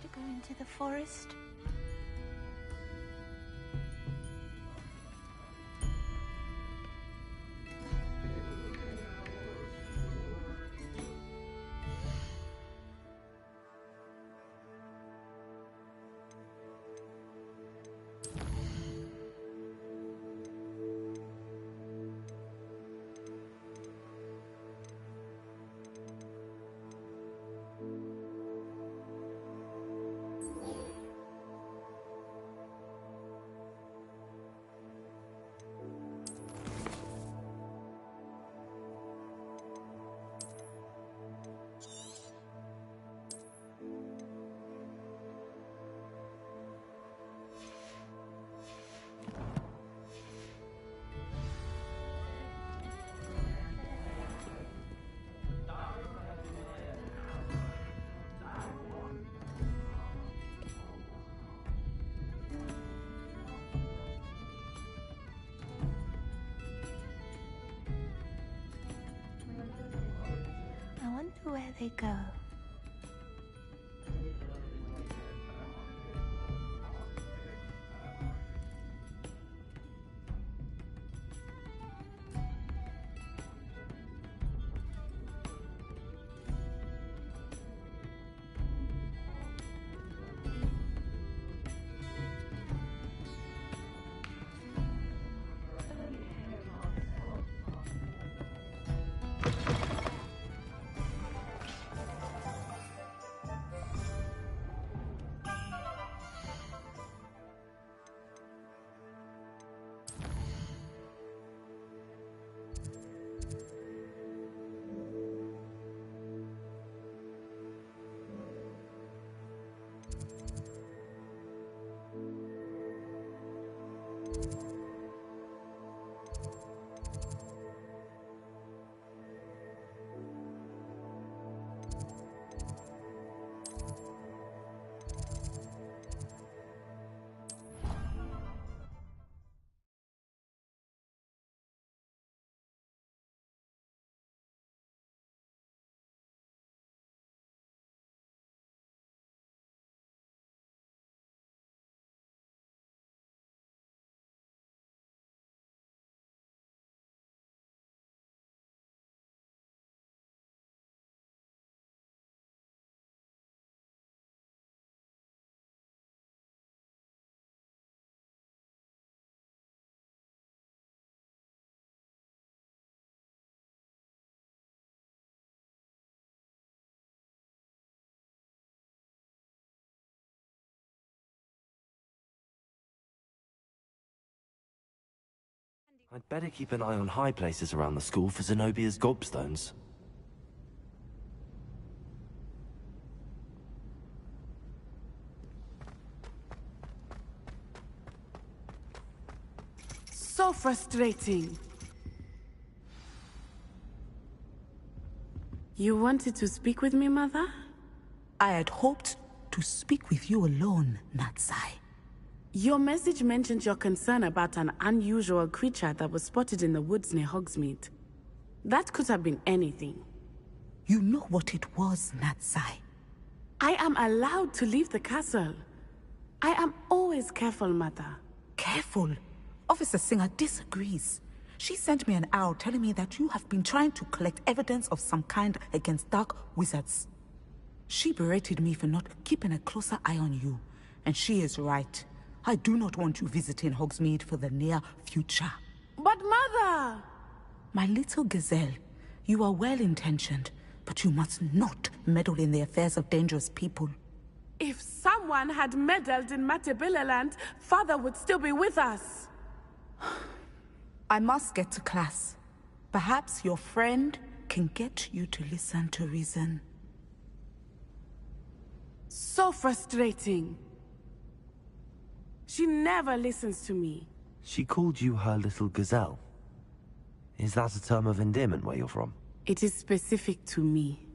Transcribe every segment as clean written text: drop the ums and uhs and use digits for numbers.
to go into the forest? I wonder where they go. I'd better keep an eye on high places around the school for Zenobia's gobstones. So frustrating. You wanted to speak with me, Mother? I had hoped to speak with you alone, Natsai. Your message mentioned your concern about an unusual creature that was spotted in the woods near Hogsmeade. That could have been anything. You know what it was, Natsai. I am allowed to leave the castle. I am always careful, Mother. Careful? Officer Singer disagrees. She sent me an owl telling me that you have been trying to collect evidence of some kind against dark wizards. She berated me for not keeping a closer eye on you, and she is right. I do not want you visiting Hogsmeade for the near future. But Mother! My little gazelle, you are well-intentioned, but you must not meddle in the affairs of dangerous people. If someone had meddled in Matabeleland, Father would still be with us. I must get to class. Perhaps your friend can get you to listen to reason. So frustrating. She never listens to me. She called you her little gazelle. Is that a term of endearment where you're from? It is specific to me.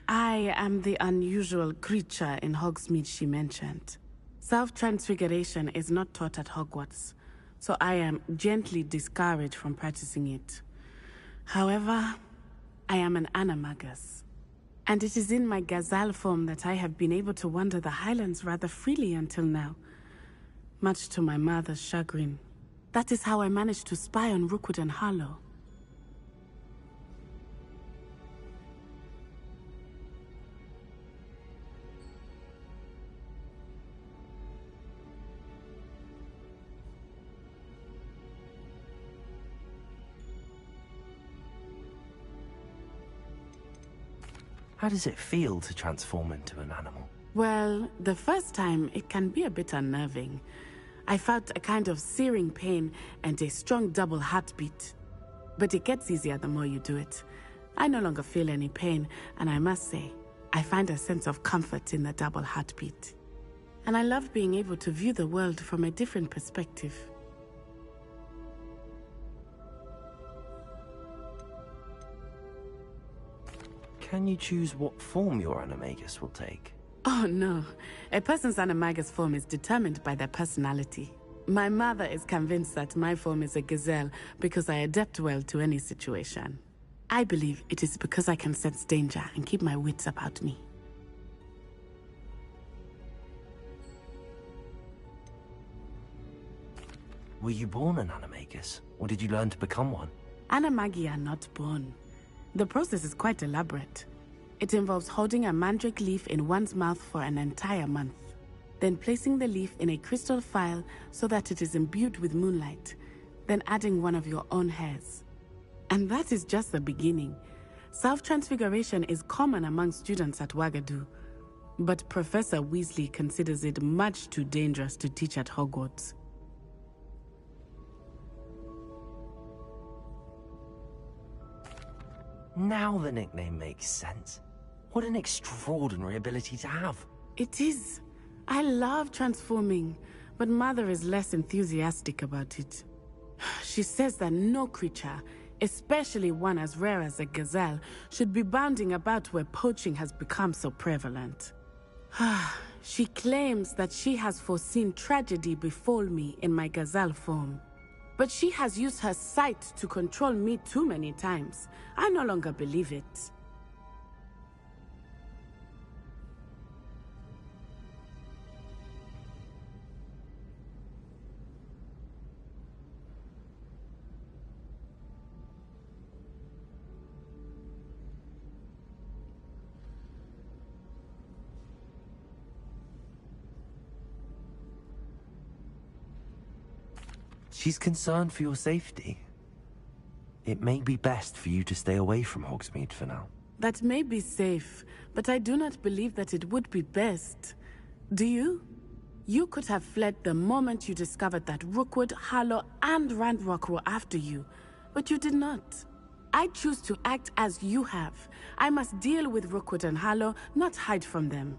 I am the unusual creature in Hogsmeade she mentioned. Self-transfiguration is not taught at Hogwarts, so I am gently discouraged from practicing it. However, I am an animagus, And it is in my gazelle form that I have been able to wander the highlands rather freely until now, much to my mother's chagrin. That is how I managed to spy on Rookwood and Harlow. How does it feel to transform into an animal? Well, the first time, it can be a bit unnerving. I felt a kind of searing pain and a strong double heartbeat. But it gets easier the more you do it. I no longer feel any pain, and I must say, I find a sense of comfort in the double heartbeat. And I love being able to view the world from a different perspective. Can you choose what form your animagus will take? Oh no, a person's animagus form is determined by their personality. My mother is convinced that my form is a gazelle because I adapt well to any situation. I believe it is because I can sense danger and keep my wits about me. Were you born an animagus, or did you learn to become one? Animagi are not born. The process is quite elaborate. It involves holding a mandrake leaf in one's mouth for an entire month, then placing the leaf in a crystal phial so that it is imbued with moonlight, then adding one of your own hairs. And that is just the beginning. Self-transfiguration is common among students at Wagadu, but Professor Weasley considers it much too dangerous to teach at Hogwarts. Now the nickname makes sense. What an extraordinary ability to have. It is. I love transforming, but Mother is less enthusiastic about it. She says that no creature, especially one as rare as a gazelle, should be bounding about where poaching has become so prevalent. She claims that she has foreseen tragedy befall me in my gazelle form. But she has used her sight to control me too many times. I no longer believe it. She's concerned for your safety. It may be best for you to stay away from Hogsmeade for now. That may be safe, but I do not believe that it would be best. Do you? You could have fled the moment you discovered that Rookwood, Harlow, and Ranrock were after you, but you did not. I choose to act as you have. I must deal with Rookwood and Harlow, not hide from them.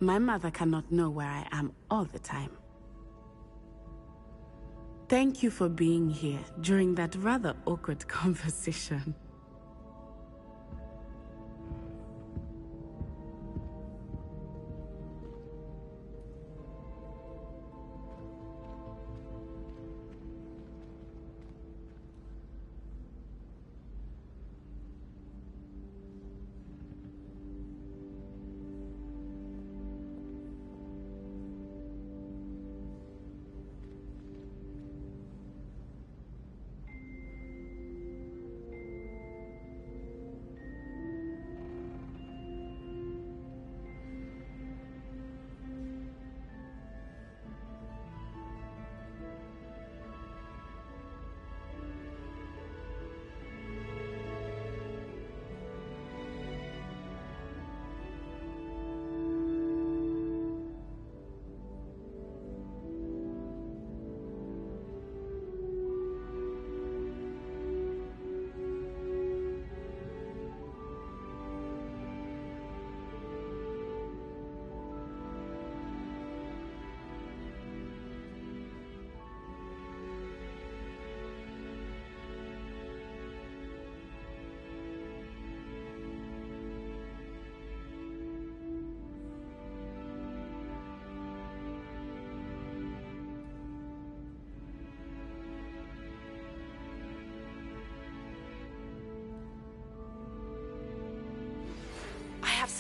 My mother cannot know where I am all the time. Thank you for being here during that rather awkward conversation.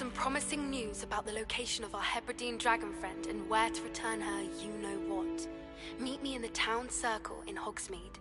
some promising news about the location of our Hebridean dragon friend and where to return her you-know-what. Meet me in the town circle in Hogsmeade.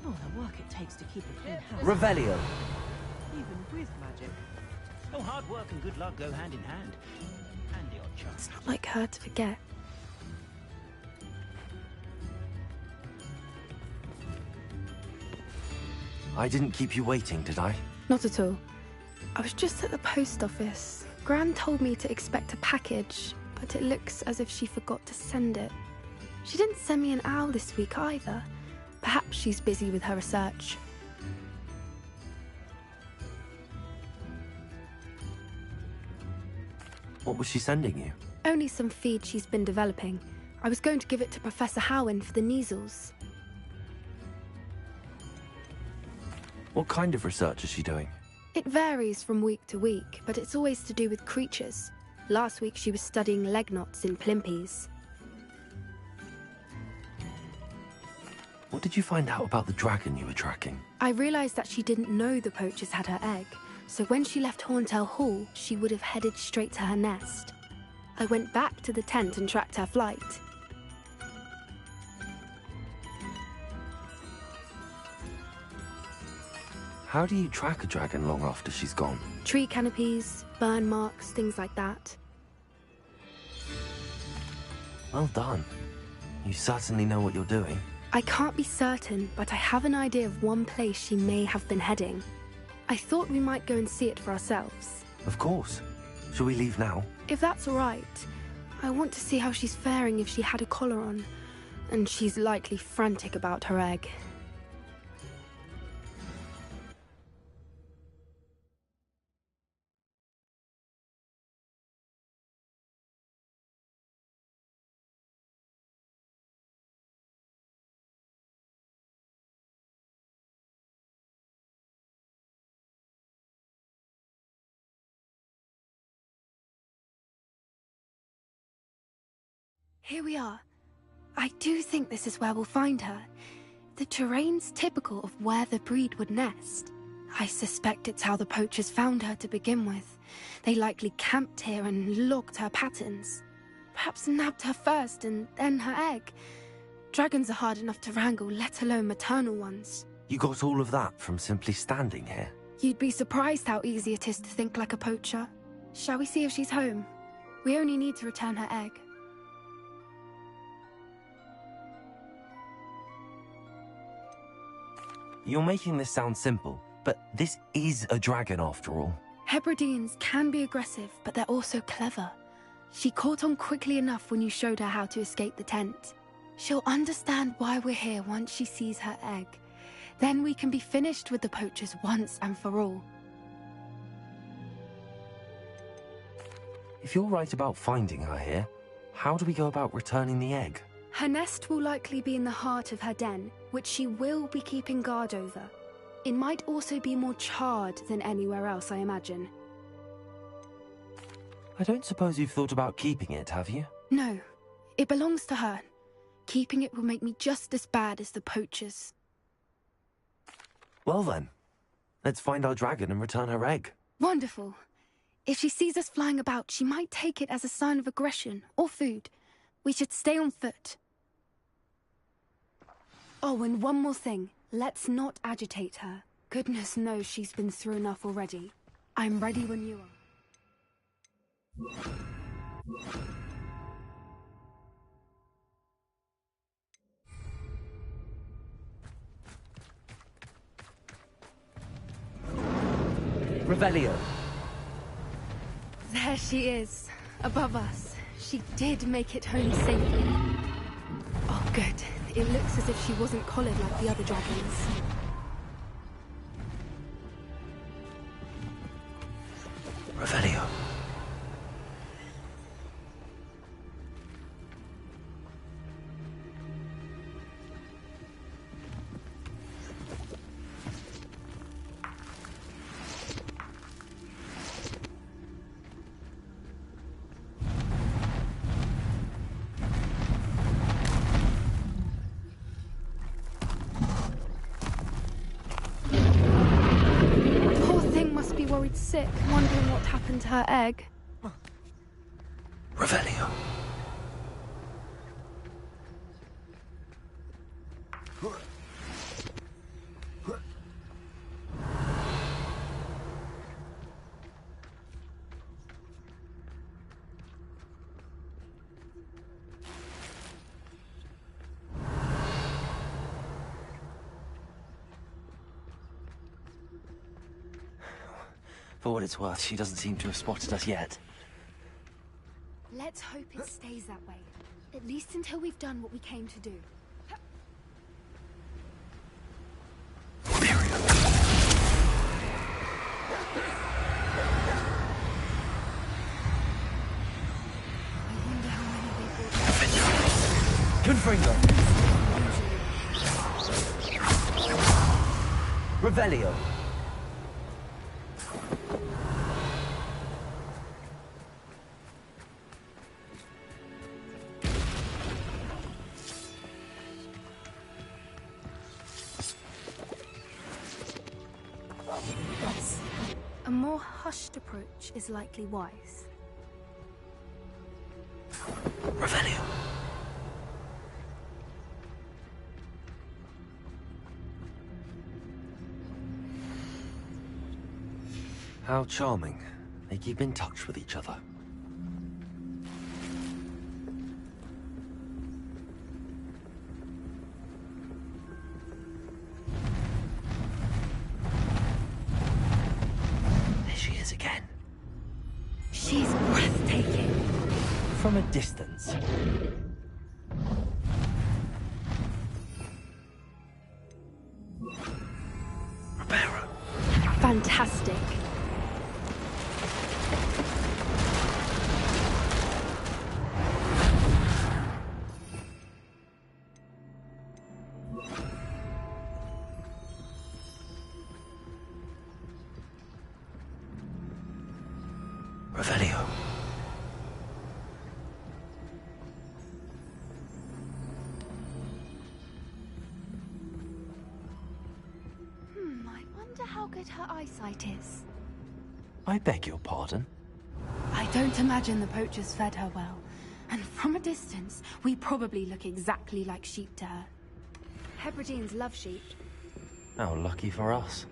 Oh, the work it takes to keep a clean house. Revelio. Even with magic. Oh, hard work and good luck go hand in hand. And the odd chance. It's not like her to forget. I didn't keep you waiting, did I? Not at all. I was just at the post office. Gran told me to expect a package, but it looks as if she forgot to send it. She didn't send me an owl this week either. Perhaps she's busy with her research. What was she sending you? Only some feed she's been developing. I was going to give it to Professor Howin for the measles. What kind of research is she doing? It varies from week to week, but it's always to do with creatures. Last week she was studying leg knots in Plimpies. What did you find out about the dragon you were tracking? I realized that she didn't know the poachers had her egg, so when she left Horntail Hall, she would have headed straight to her nest. I went back to the tent and tracked her flight. How do you track a dragon long after she's gone? Tree canopies, burn marks, things like that. Well done. You certainly know what you're doing. I can't be certain, but I have an idea of one place she may have been heading. I thought we might go and see it for ourselves. Of course. Shall we leave now? If that's all right. I want to see how she's faring if she had a collar on. And she's likely frantic about her egg. Here we are. I do think this is where we'll find her. The terrain's typical of where the breed would nest. I suspect it's how the poachers found her to begin with. They likely camped here and logged her patterns. Perhaps nabbed her first and then her egg. Dragons are hard enough to wrangle, let alone maternal ones. You got all of that from simply standing here? You'd be surprised how easy it is to think like a poacher. Shall we see if she's home? We only need to return her egg. You're making this sound simple, but this is a dragon after all. Hebrideans can be aggressive, but they're also clever. She caught on quickly enough when you showed her how to escape the tent. She'll understand why we're here once she sees her egg. Then we can be finished with the poachers once and for all. If you're right about finding her here, how do we go about returning the egg? Her nest will likely be in the heart of her den, which she will be keeping guard over. It might also be more charred than anywhere else, I imagine. I don't suppose you've thought about keeping it, have you? No, it belongs to her. Keeping it will make me just as bad as the poachers. Well then, let's find our dragon and return her egg. Wonderful. If she sees us flying about, she might take it as a sign of aggression or food. We should stay on foot. Oh, and one more thing. Let's not agitate her. Goodness knows she's been through enough already. I'm ready when you are. Revelio. There she is, above us. She did make it home safely. Oh, good. It looks as if she wasn't collared like the other dragons. Revelio. Worried sick, wondering what happened to her egg. Revelio. For what it's worth, she doesn't seem to have spotted us yet. Let's hope it stays that way. At least until we've done what we came to do. I wonder how many they brought. Confringo. Revelio. more hushed approach is likely wise. Revelio. How charming. They keep in touch with each other. There she is again. She's breathtaking. From a distance. Ribera. Fantastic. Revelio. I wonder how good her eyesight is. I beg your pardon? I don't imagine the poachers fed her well. And from a distance, we probably look exactly like sheep to her. Hebrideans love sheep. How lucky for us.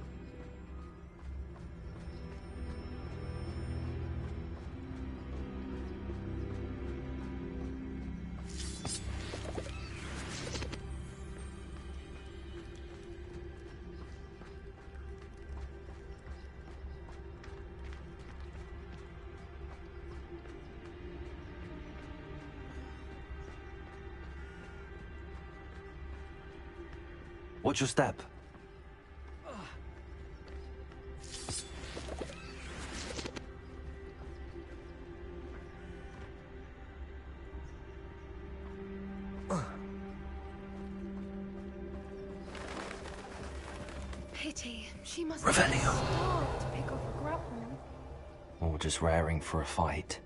Watch your step. Pity. She must Revelio. have starved to pick off a grapple. Or just raring for a fight.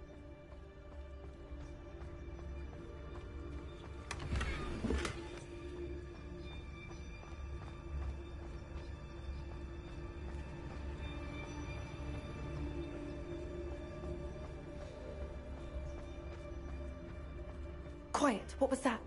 Quiet. What was that?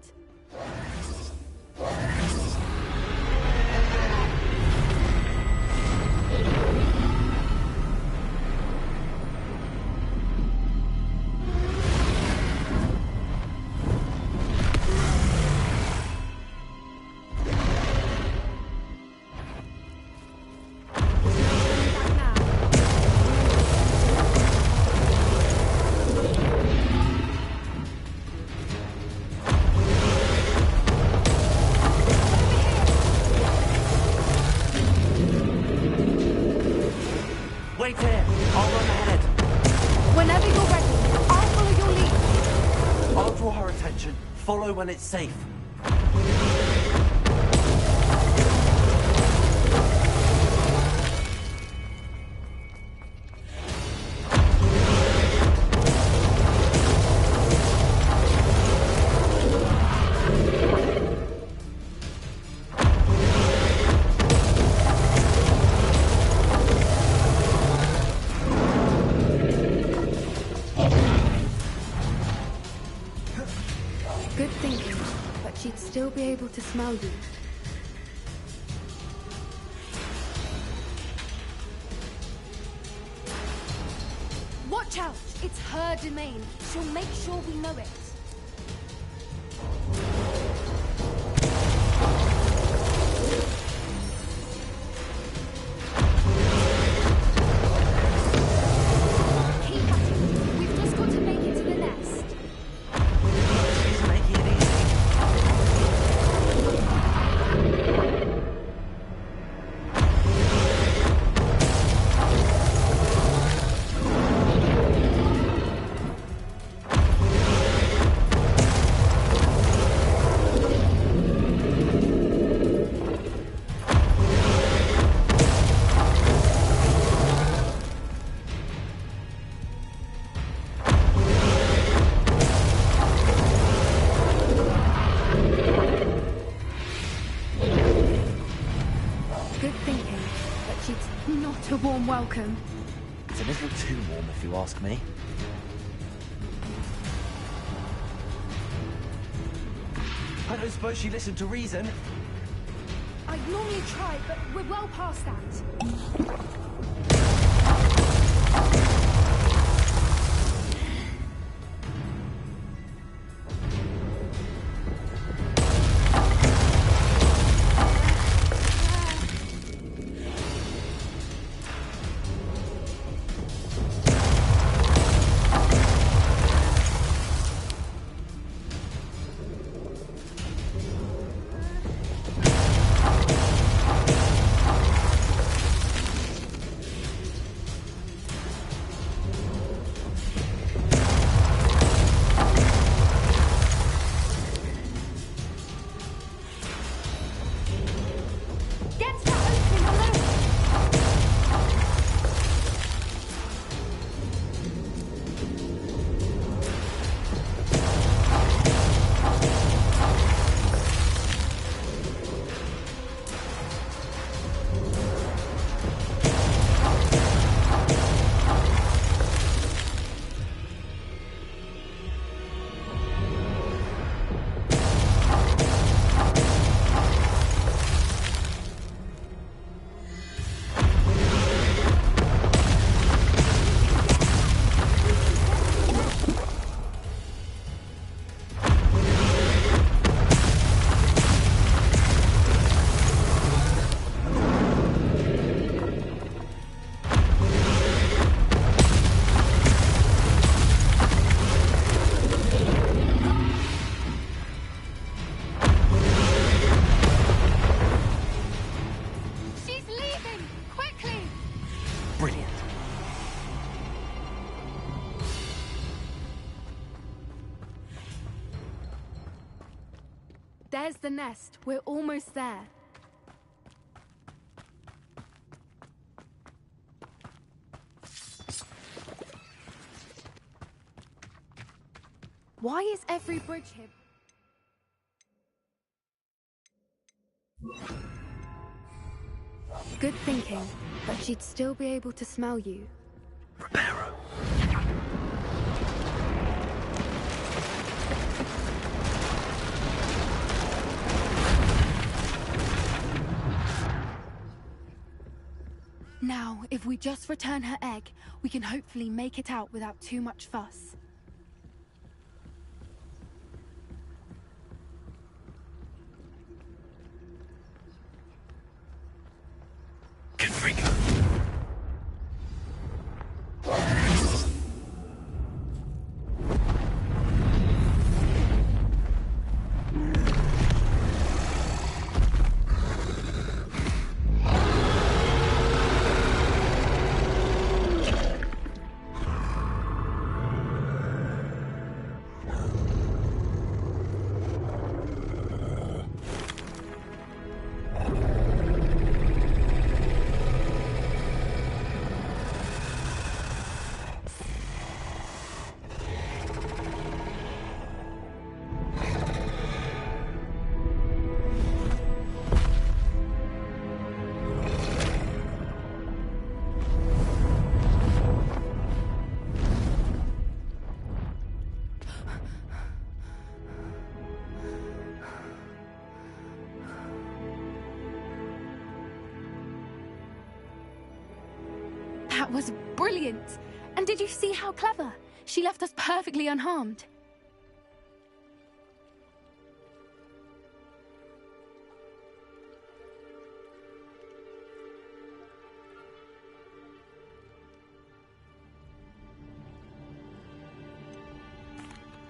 Wait here. I'll run ahead. Whenever you're ready, I'll follow your lead. I'll draw her attention. Follow when it's safe. Good thinking, but she'd still be able to smell you. Watch out! It's her domain. She'll make sure we know it. Keep at it. We've just got to make it to the nest. She's making it easy. Good thinking, but she's not a warm welcome. It's a little too warm, if you ask me. I don't suppose she listened to reason. I'd normally try, but we're well past that. There's the nest. We're almost there. Why is every bridge here? Good thinking, but she'd still be able to smell you. Reparo. Now, if we just return her egg, we can hopefully make it out without too much fuss. Configure. That was brilliant! And did you see how clever? She left us perfectly unharmed.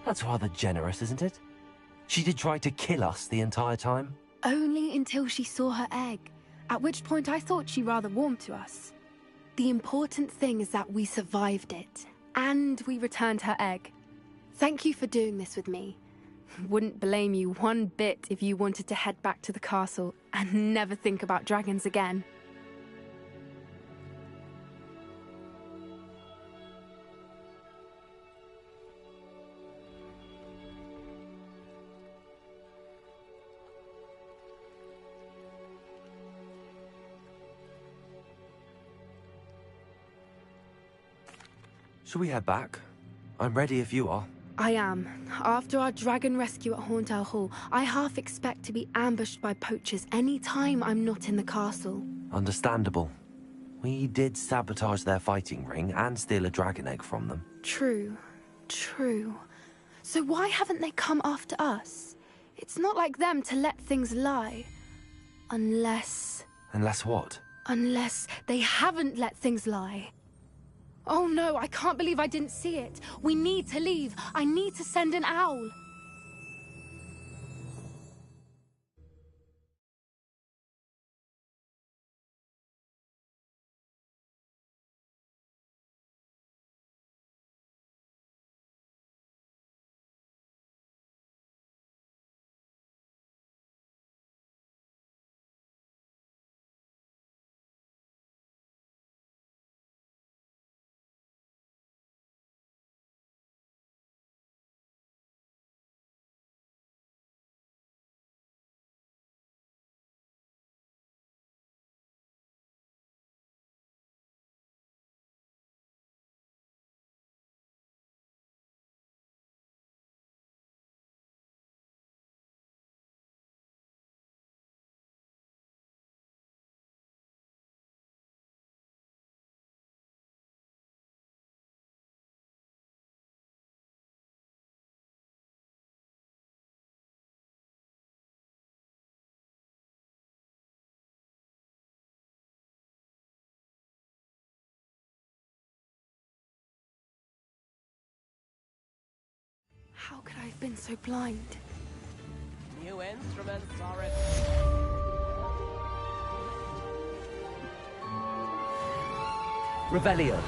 That's rather generous, isn't it? She did try to kill us the entire time. Only until she saw her egg, at which point I thought she rather warmed to us. The important thing is that we survived it, and we returned her egg. Thank you for doing this with me. Wouldn't blame you one bit if you wanted to head back to the castle and never think about dragons again. Shall we head back? I'm ready if you are. I am. After our dragon rescue at Hauntel Hall, I half expect to be ambushed by poachers any time I'm not in the castle. Understandable. We did sabotage their fighting ring and steal a dragon egg from them. True. True. So why haven't they come after us? It's not like them to let things lie. Unless what? Unless they haven't let things lie. Oh no, I can't believe I didn't see it. We need to leave. I need to send an owl. How could I have been so blind? New instruments are it. Revelio.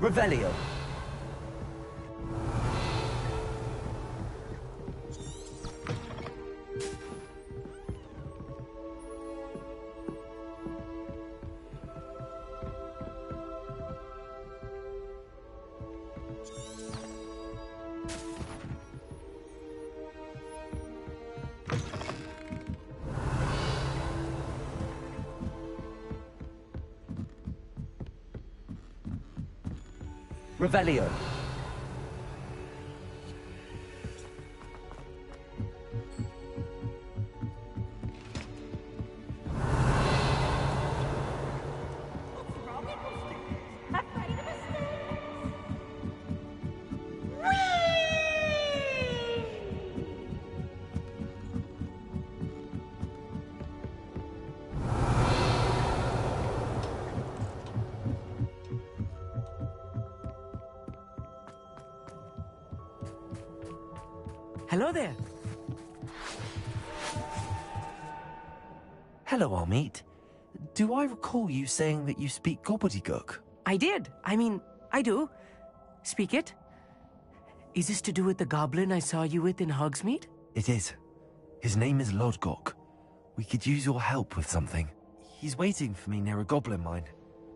Revelio. Revelio. Hello there. Hello, Armeet. Do I recall you saying that you speak gobbledygook? I did. I mean, I do. Speak it. Is this to do with the goblin I saw you with in Hogsmeade? It is. His name is Lodgok. We could use your help with something. He's waiting for me near a goblin mine.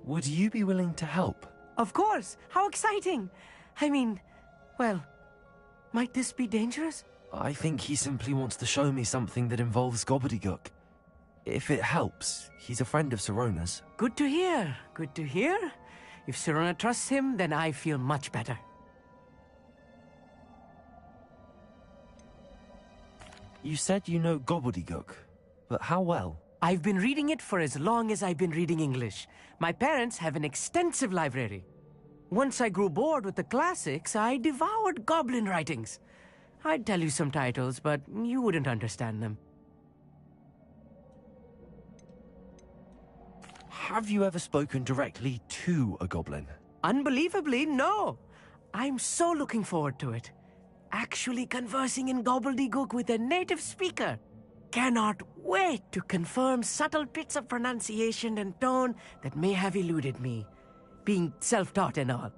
Would you be willing to help? Of course. How exciting. I mean, well, might this be dangerous? I think he simply wants to show me something that involves gobbledygook. If it helps, he's a friend of Sirona's. Good to hear. Good to hear. If Sirona trusts him, then I feel much better. You said you know gobbledygook, but how well? I've been reading it for as long as I've been reading English. My parents have an extensive library. Once I grew bored with the classics, I devoured goblin writings. I'd tell you some titles, but you wouldn't understand them. Have you ever spoken directly to a goblin? Unbelievably, no. I'm so looking forward to it. Actually conversing in gobbledygook with a native speaker. Cannot wait to confirm subtle bits of pronunciation and tone that may have eluded me, being self-taught and all.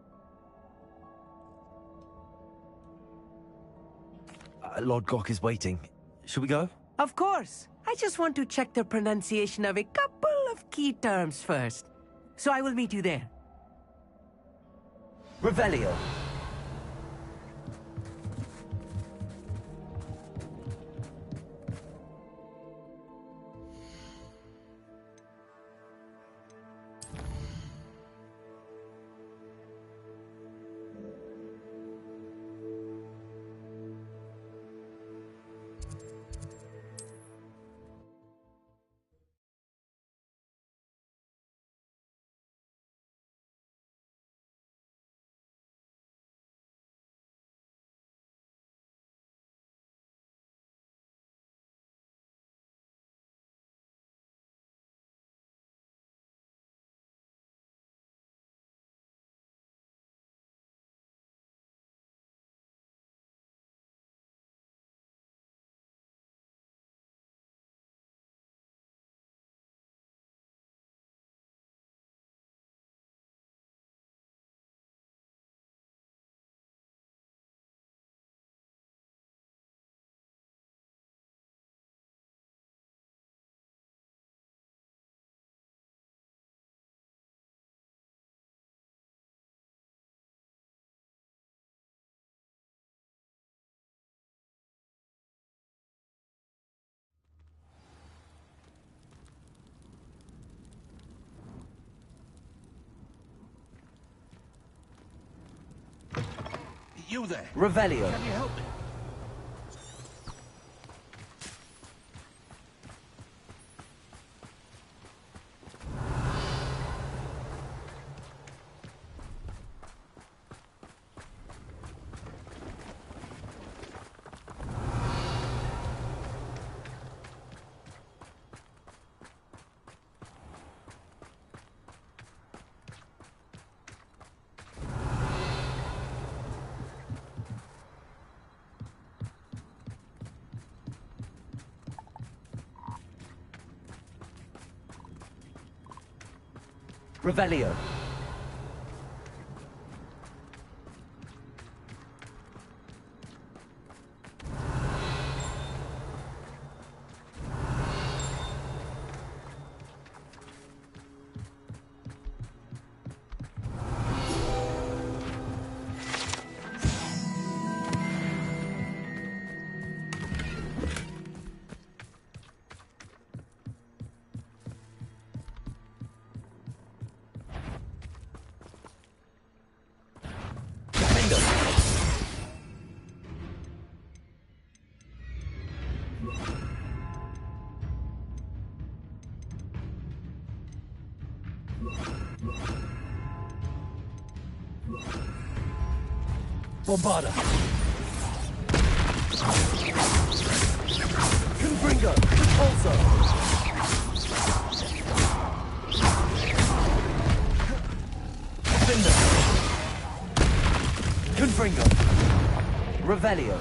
Lodgok is waiting. Should we go? Of course. I just want to check the pronunciation of a couple of key terms first. So I will meet you there. Revelio. You there? Revelio. Can you help me? Revelio. Bombarda. Confringo. Repulsor. Finder. Confringo. Revelio.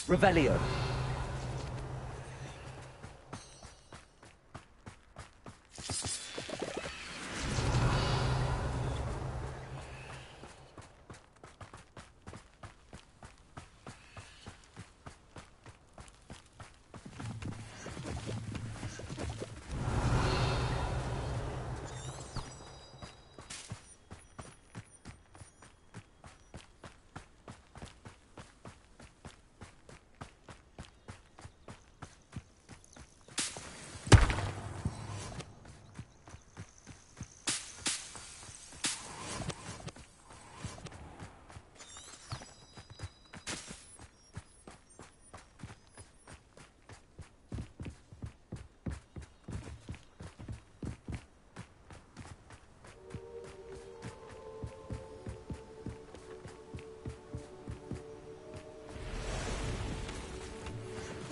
Revelio.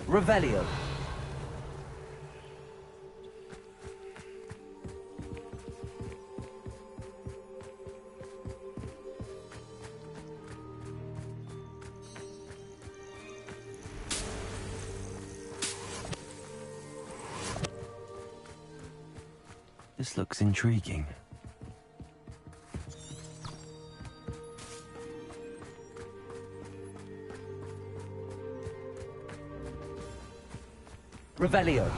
Revelio. This looks intriguing. Revelio.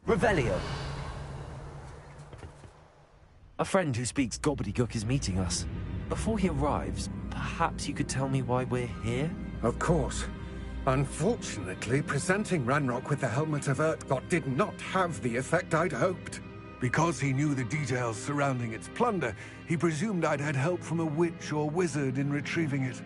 Revelio. A friend who speaks gobbledygook is meeting us. Before he arrives, perhaps you could tell me why we're here? Of course. Unfortunately, presenting Ranrock with the Helmet of Urtkot did not have the effect I'd hoped. Because he knew the details surrounding its plunder, he presumed I'd had help from a witch or wizard in retrieving it.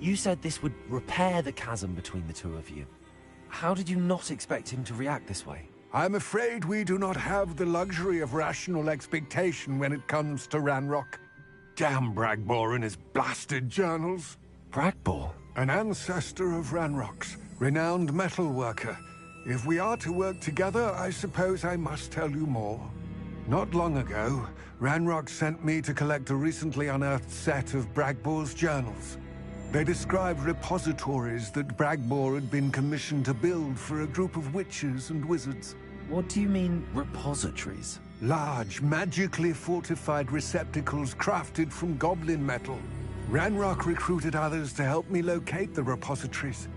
You said this would repair the chasm between the two of you. How did you not expect him to react this way? I'm afraid we do not have the luxury of rational expectation when it comes to Ranrock. Damn Bragbor and his blasted journals. Bragbor? An ancestor of Ranrock's, renowned metal worker. If we are to work together, I suppose I must tell you more. Not long ago, Ranrock sent me to collect a recently unearthed set of Bragbor's journals. They described repositories that Bragbor had been commissioned to build for a group of witches and wizards. What do you mean, repositories? Large, magically fortified receptacles crafted from goblin metal. Ranrock recruited others to help me locate the repositories.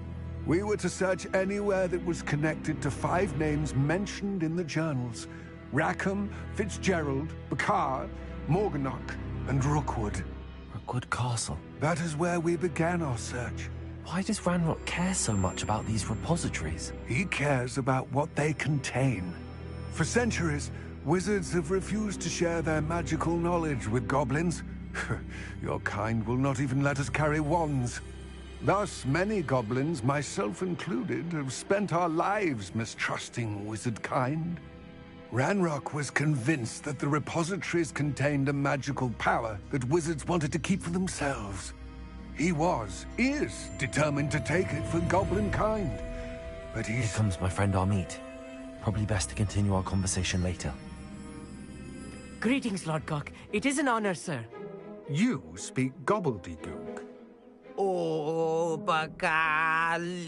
We were to search anywhere that was connected to 5 names mentioned in the journals. Rackham, Fitzgerald, Bakar, Morganach, and Rookwood. Rookwood Castle? That is where we began our search. Why does Ranrock care so much about these repositories? He cares about what they contain. For centuries, wizards have refused to share their magical knowledge with goblins. Your kind will not even let us carry wands. Thus, many goblins, myself included, have spent our lives mistrusting wizard kind. Ranrock was convinced that the repositories contained a magical power that wizards wanted to keep for themselves. He is determined to take it for goblin kind. But Here comes my friend Amit. Probably best to continue our conversation later. Greetings, Lord Gok. It is an honor, sir. You speak gobbledygook. Oh, Bacalio.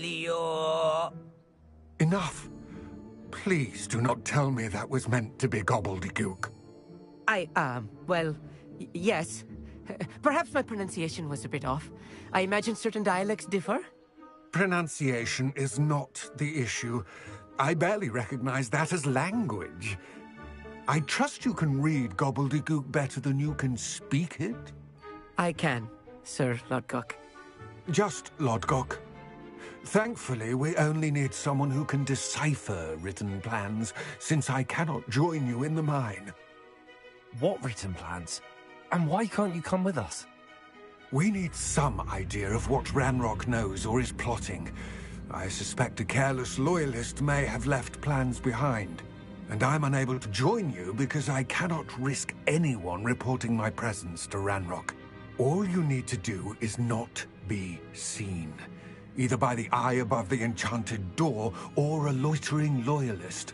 Enough. Please do not tell me that was meant to be gobbledygook. Well, yes. Perhaps my pronunciation was a bit off. I imagine certain dialects differ. Pronunciation is not the issue. I barely recognize that as language. I trust you can read gobbledygook better than you can speak it? I can, Sir Lodgok. Just Lodgok. Thankfully, we only need someone who can decipher written plans, since I cannot join you in the mine. What written plans? And why can't you come with us? We need some idea of what Ranrock knows or is plotting. I suspect a careless loyalist may have left plans behind. And I'm unable to join you because I cannot risk anyone reporting my presence to Ranrock. All you need to do is not be seen. Either by the eye above the enchanted door, or a loitering loyalist.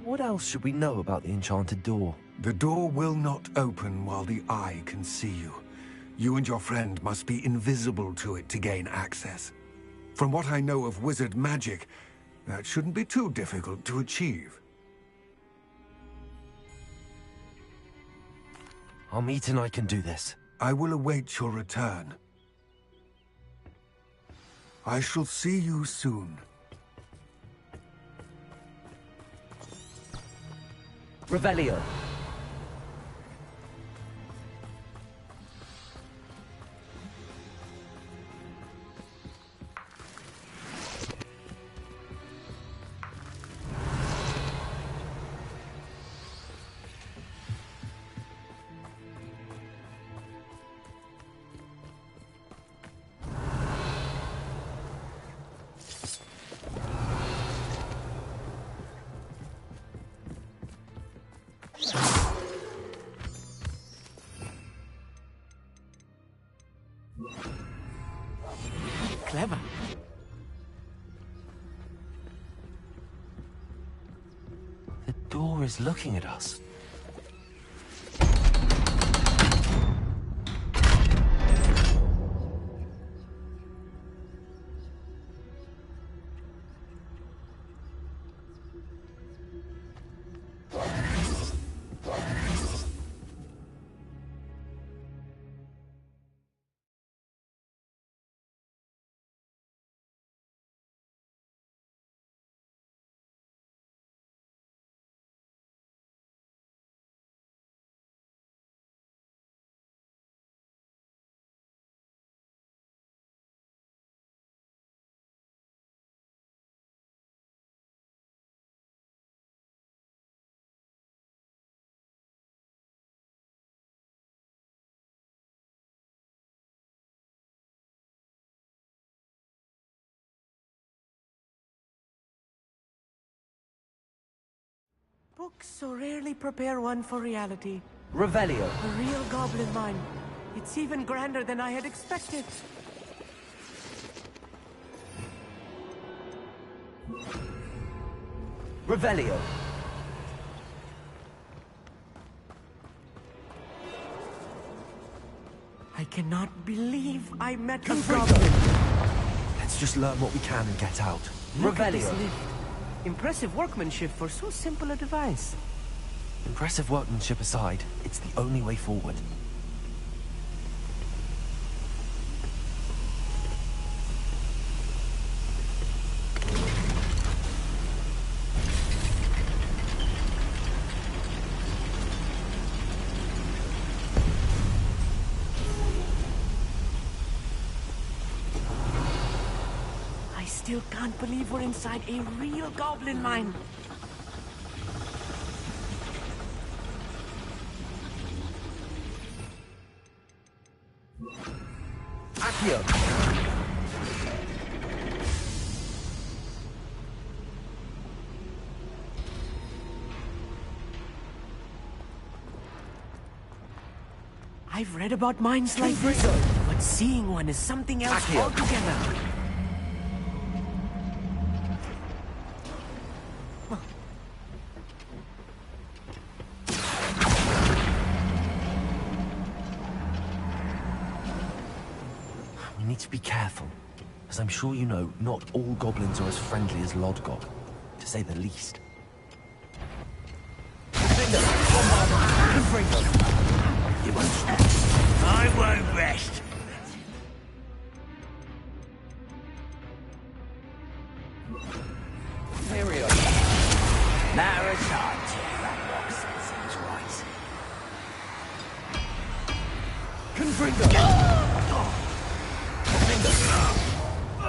What else should we know about the enchanted door? The door will not open while the eye can see you. You and your friend must be invisible to it to gain access. From what I know of wizard magic, that shouldn't be too difficult to achieve. Amit and I can do this. I will await your return. I shall see you soon. Revelio. Clever. The door is looking at us. Books so rarely prepare one for reality. Revelio. A real goblin mine. It's even grander than I had expected. Revelio. I cannot believe I met a Confringo. goblin. Let's just learn what we can and get out. Look at this Revelio. lift. Impressive workmanship for so simple a device. Impressive workmanship aside, it's the only way forward. I still can't believe we're inside a real goblin mine. Accio. I've read about mines like this, but seeing one is something else Accio. altogether. We need to be careful. As I'm sure you know, not all goblins are as friendly as Lodgok, to say the least. You won't stop. I won't rest. Imperial. Now it's time to Ranrock says he's right. Confringo.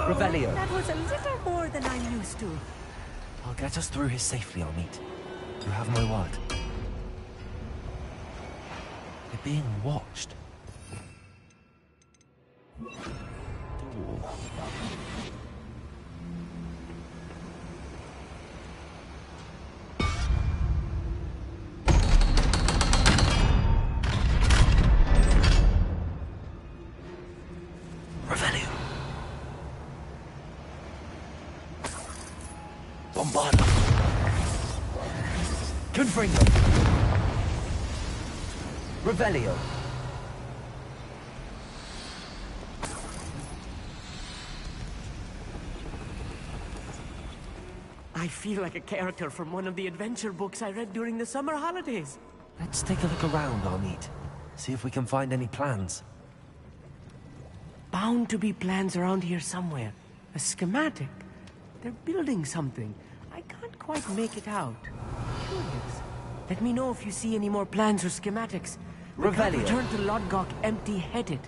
Revelio. That was a little more than I'm used to. I'll get us through here safely, Armit. You have my word. We're being watched. Door. Revelio. Bombarda. Confringo. Revelio. I feel like a character from one of the adventure books I read during the summer holidays. Let's take a look around, Armit. See if we can find any plans. Bound to be plans around here somewhere. A schematic. They're building something. I can't quite make it out. Curious. Let me know if you see any more plans or schematics. We can't Revelio. return to Lodgok empty-headed.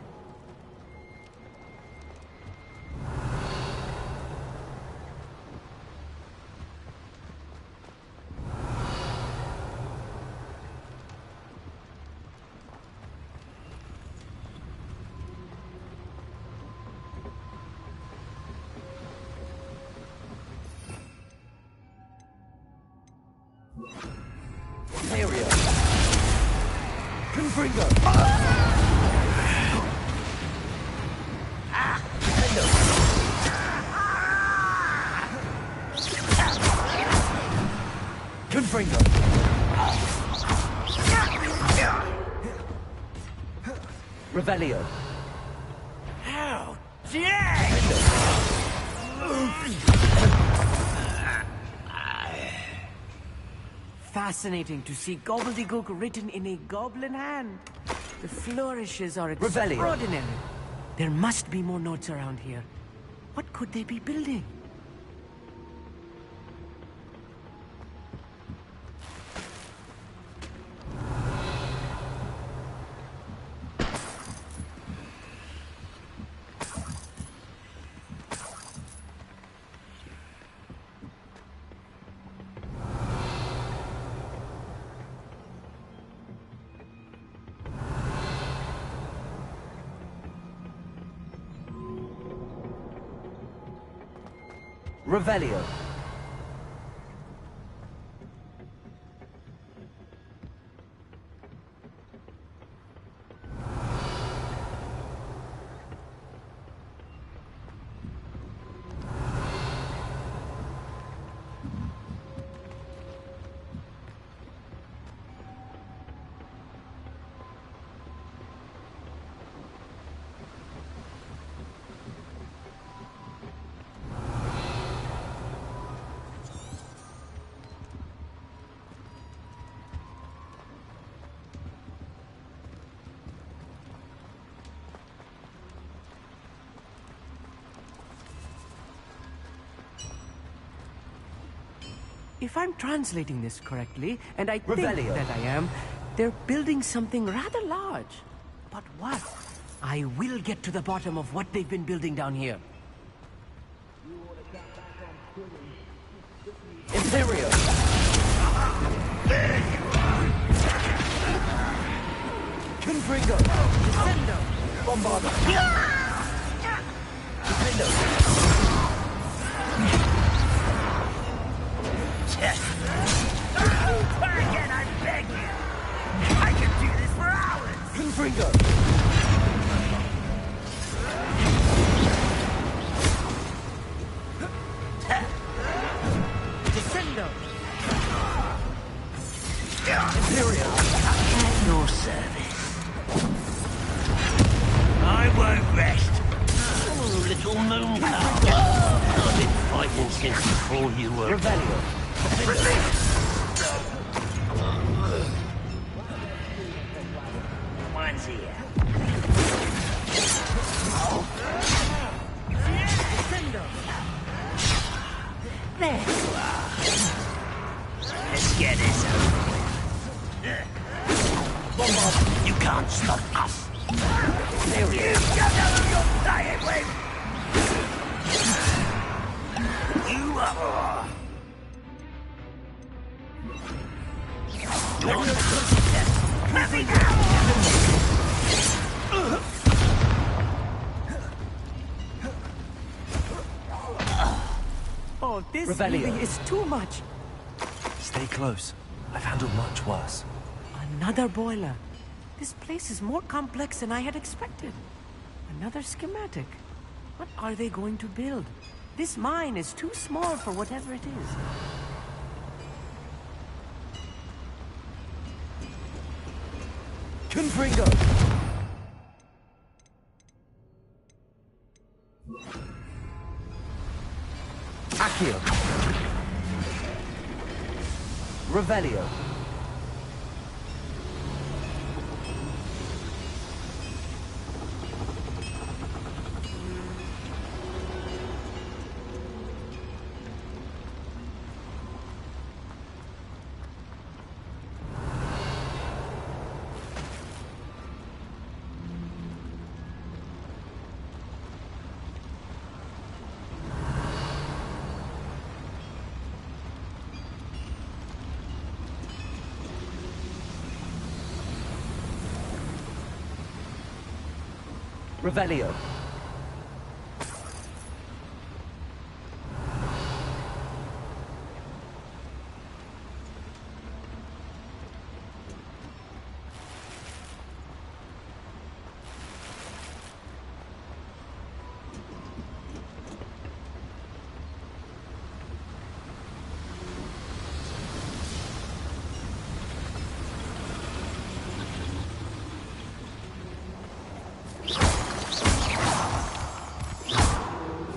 Imperial. Confringo. Confringo. Revelio. How dare! Fascinating to see gobbledygook written in a goblin hand. The flourishes are Revelio. extraordinary. There must be more notes around here. What could they be building? Revelio. If I'm translating this correctly, and I think Revelio. that I am, they're building something rather large. But what? I will get to the bottom of what they've been building down here. Imperial. Confringo. Descendo! Bombarder. Defender. Try again, I beg you. I can do this for hours. Confringo. Descendo. Imperial. At your service. I won't rest. Oh, little moon cow. I've been fighting since before you were. Revelio. One's here. There you are. Let's get this over with. Bombarder. You can't stop us. You don't know who you're playing with. You are. Coming out. Oh, this Revelio. really is too much. Stay close. I've handled much worse. Another boiler. This place is more complex than I had expected. Another schematic. What are they going to build? This mine is too small for whatever it is. Confringo. Accio. Revelio. Revelio.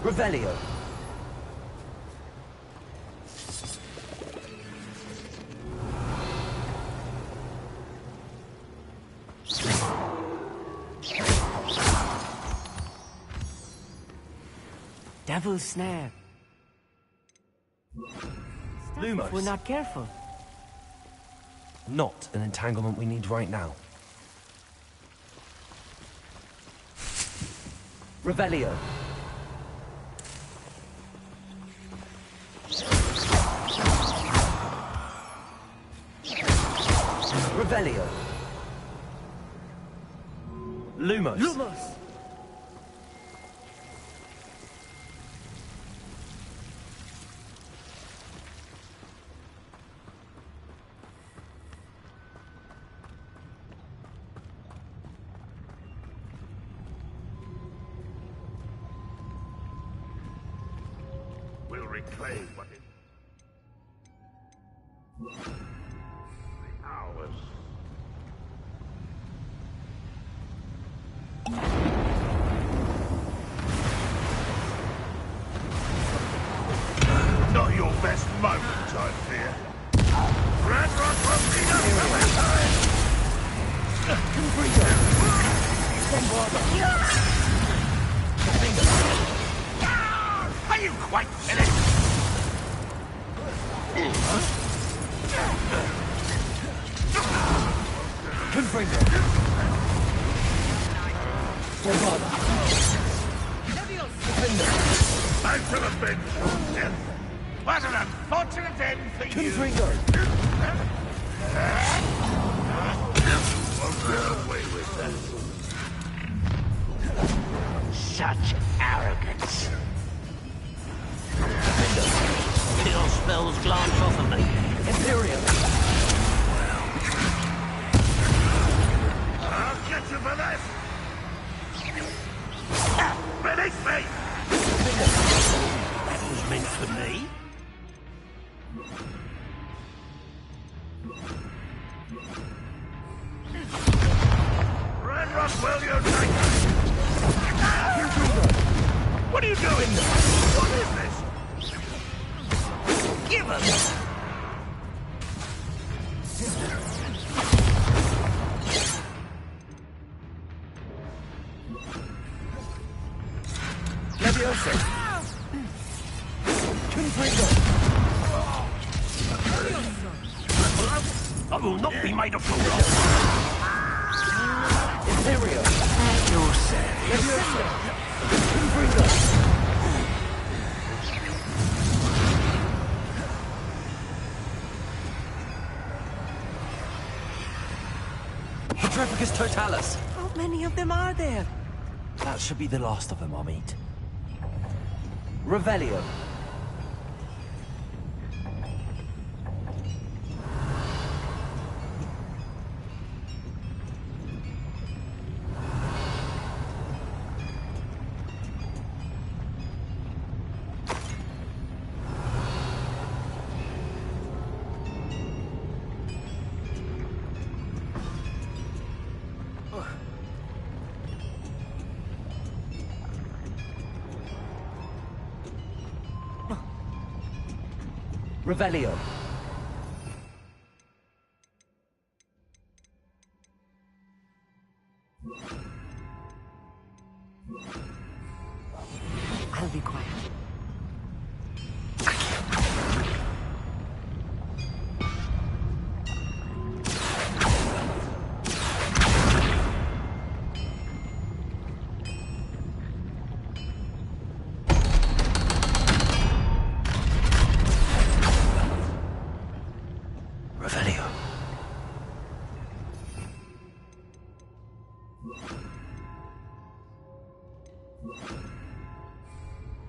Revelio. Devil's snare. Lumos. If we're not careful. Not an entanglement we need right now. Revelio. Revelio. Lumos. Lumos! We'll reclaim what it... Ours. Not your best moment, I fear. Radrock will beat us from behind! Confringo. Bombarder. Are you quite finished? Confringo. Bombarder. Defender. Back to the bench, Death. What an unfortunate end for you! Confringo. Won't get away with that. well, you're like... What are you doing? What is this? Give us! Leviosa! Confringo! I will not be made a fool of. Imperio! Yourself. Leviosa! Confringo! Petrificus totalis! How many of them are there? That should be the last of them I'll meet. Revelio. Revelio. I'll be quiet. Revelio.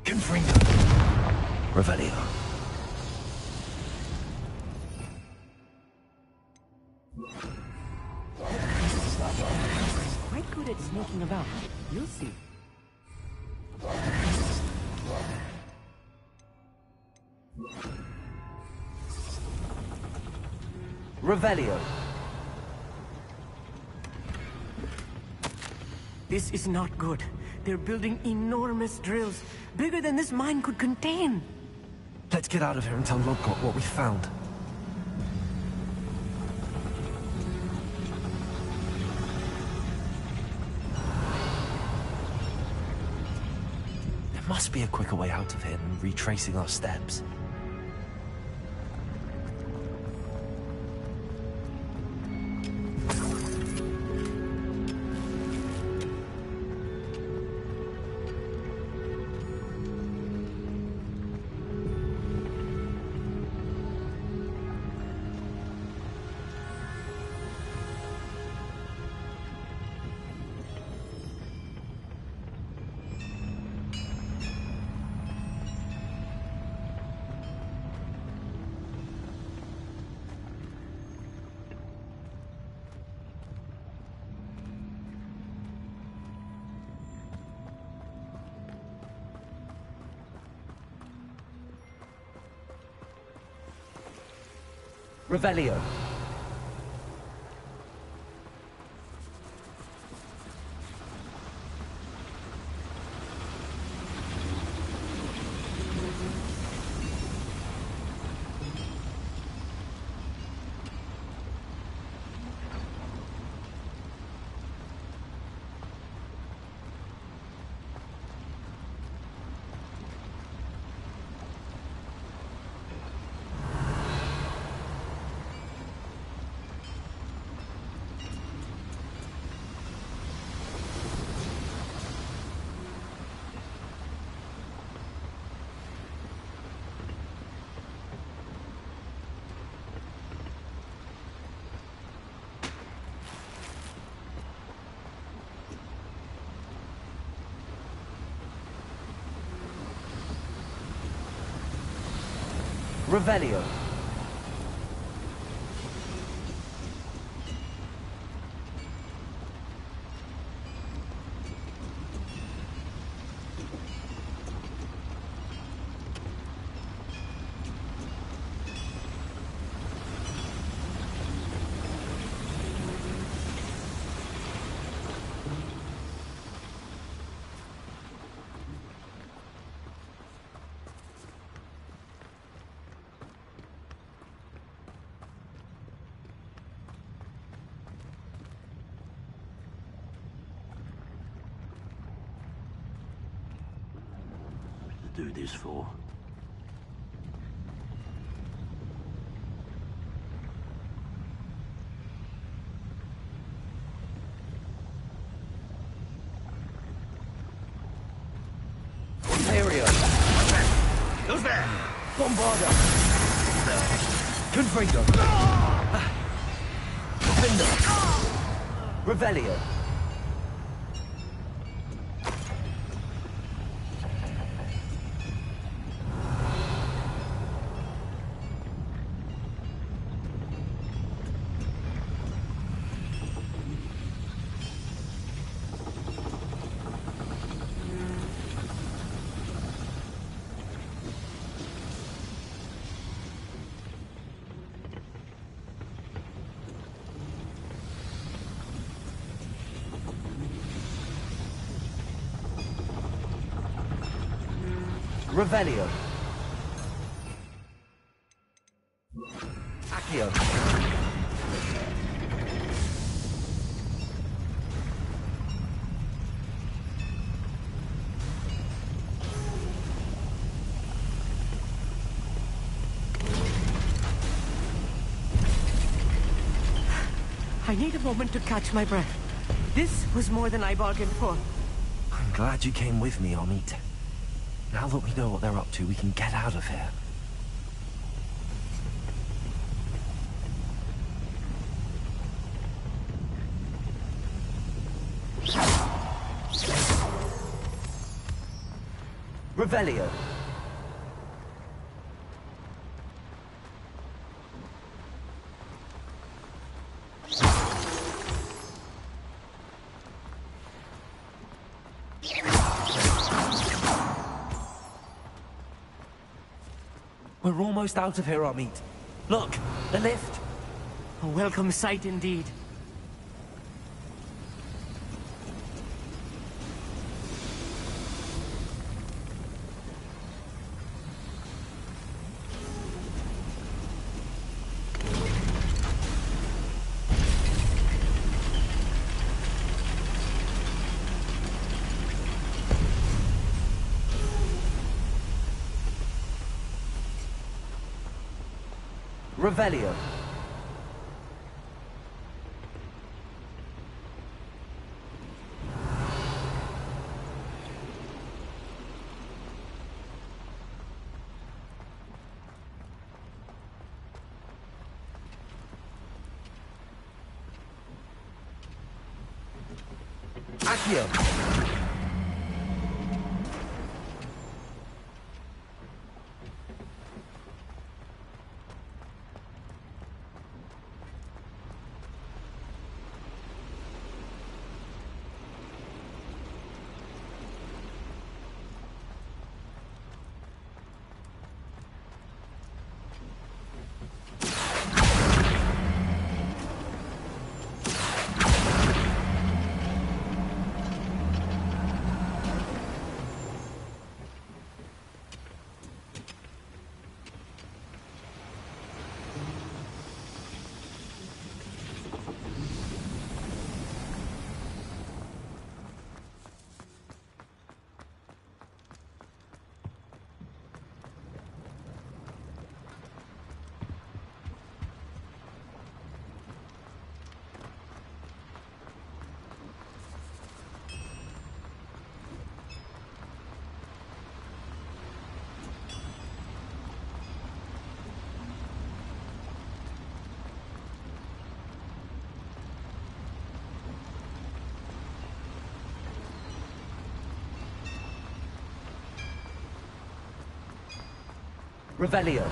Confringo. Revelio. Quite good at sneaking about. You'll see. Revelio. This is not good. They're building enormous drills, bigger than this mine could contain. Let's get out of here and tell Lodgok what we found. There must be a quicker way out of here than retracing our steps. Revelio. Revelio. do this for? Ontario! Who's there? Bombarda! Confringo! Vindo! Revelio! Revelio. Accio. I need a moment to catch my breath. This was more than I bargained for. I'm glad you came with me, Amit. Now that we know what they're up to, we can get out of here. Revelio. We're almost out of here, Amit. Look, the lift. A welcome sight indeed. Revelio. Accio. Revelio.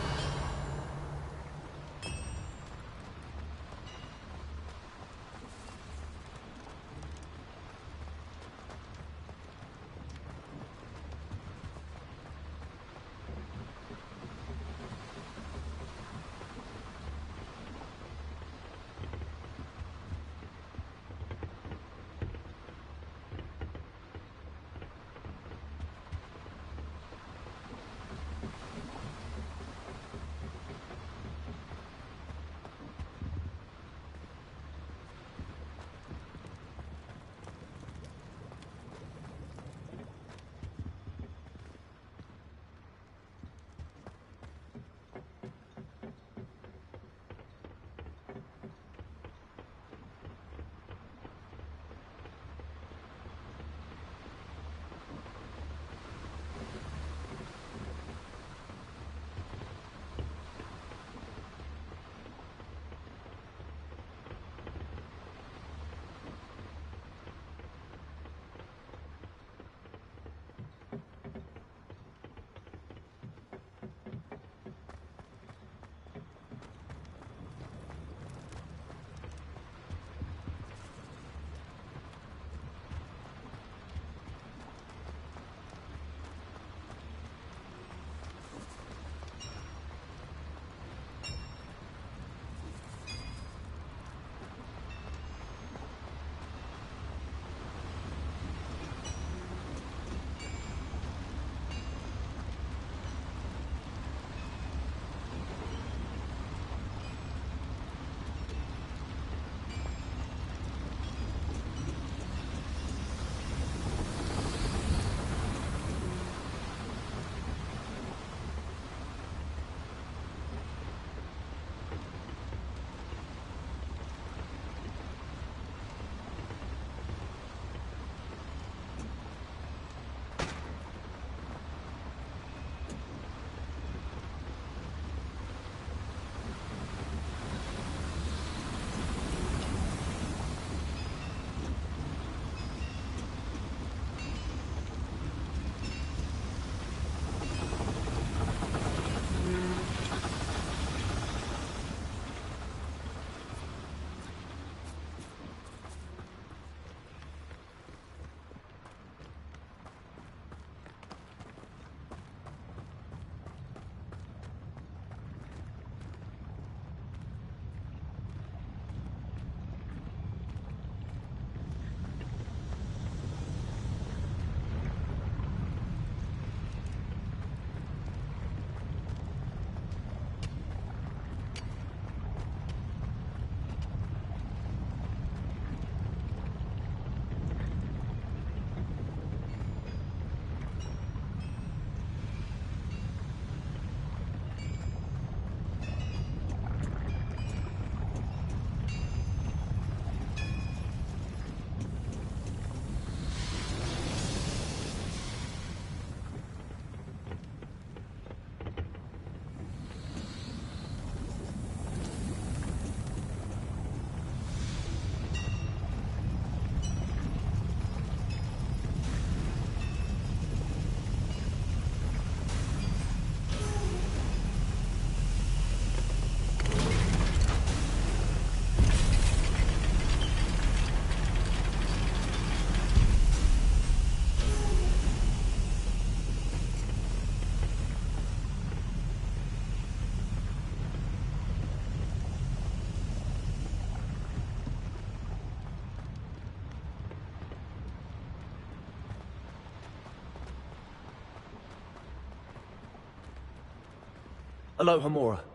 Alohomora.